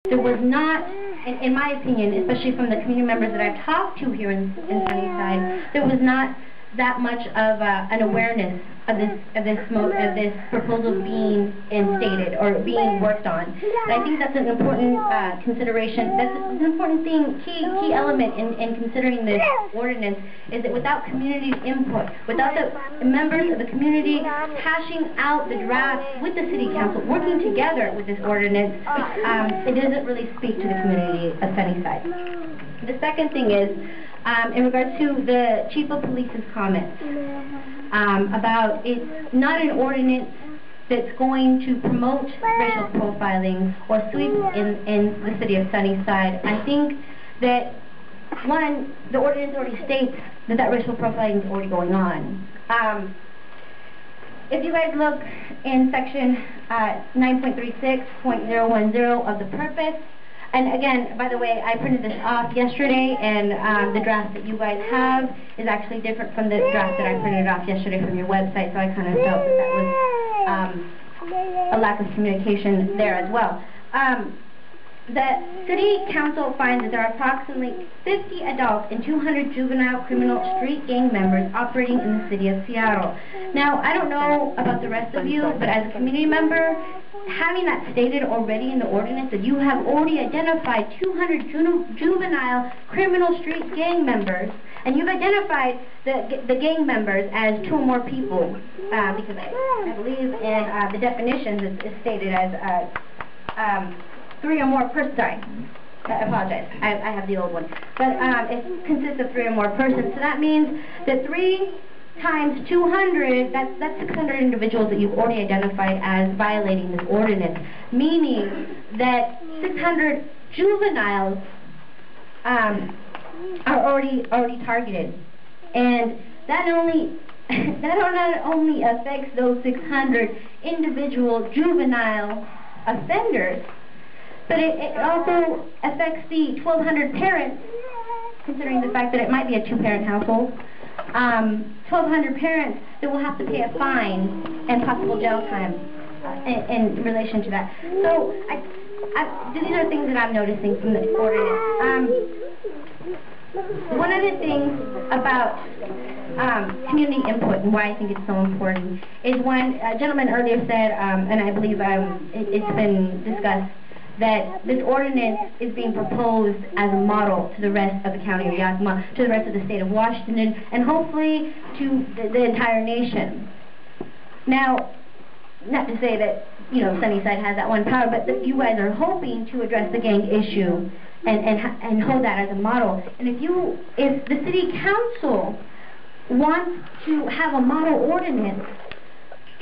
there was not, in my opinion, especially from the community members that I've talked to here in Sunnyside, there was not that much of an awareness of this proposal being instated or being worked on. And I think that's an important consideration. That's an important thing, key element in considering this ordinance, is that without community input, without the members of the community hashing out the draft with the city council, working together with this ordinance, it doesn't really speak to the community of Sunnyside. The second thing is, in regards to the chief of police's comments about it's not an ordinance that's going to promote racial profiling or sweep in the city of Sunnyside. I think that, one, the ordinance already states that racial profiling is already going on. If you guys look in section 9.36.010 of the purpose, and again, by the way, I printed this off yesterday, and the draft that you guys have is actually different from the draft that I printed off yesterday from your website, so I kind of felt that was a lack of communication there as well. The City Council finds that there are approximately 50 adults and 200 juvenile criminal street gang members operating in the city of Seattle. Now, I don't know about the rest of you, but as a community member, having that stated already in the ordinance, that you have already identified 200 juvenile criminal street gang members, and you've identified the gang members as 2 or more people, because I believe in the definitions it's stated as 3 or more persons. Sorry, I apologize. I have the old one. But it consists of 3 or more persons. So that means that 3 times 200, that's 600 individuals that you've already identified as violating this ordinance, meaning that 600 juveniles are already targeted. And that not only affects those 600 individual juvenile offenders, but it also affects the 1,200 parents, considering the fact that it might be a 2-parent household. 1,200 parents that will have to pay a fine and possible jail time in relation to that. So these are things that I'm noticing from the ordinance. One of the things about community input and why I think it's so important is when a gentleman earlier said, and I believe it's been discussed, that this ordinance is being proposed as a model to the rest of the county of Yakima, to the rest of the state of Washington, and hopefully to the entire nation. Now, not to say that, you know, Sunnyside has that one power, but that you guys are hoping to address the gang issue and hold that as a model. And if the city council wants to have a model ordinance,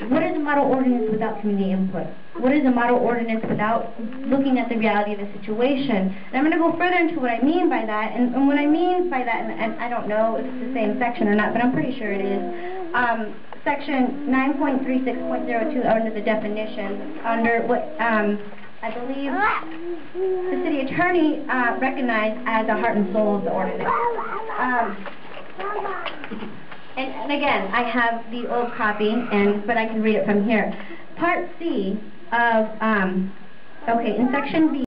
what is a model ordinance without community input? What is a model ordinance without looking at the reality of the situation? And I'm going to go further into what I mean by that. And what I mean by that, and I don't know if it's the same section or not, but I'm pretty sure it is. Section 9.36.02 under the definitions, under what I believe the city attorney recognized as the heart and soul of the ordinance. And again, I have the old copy, but I can read it from here. Part C of, okay, in Section B,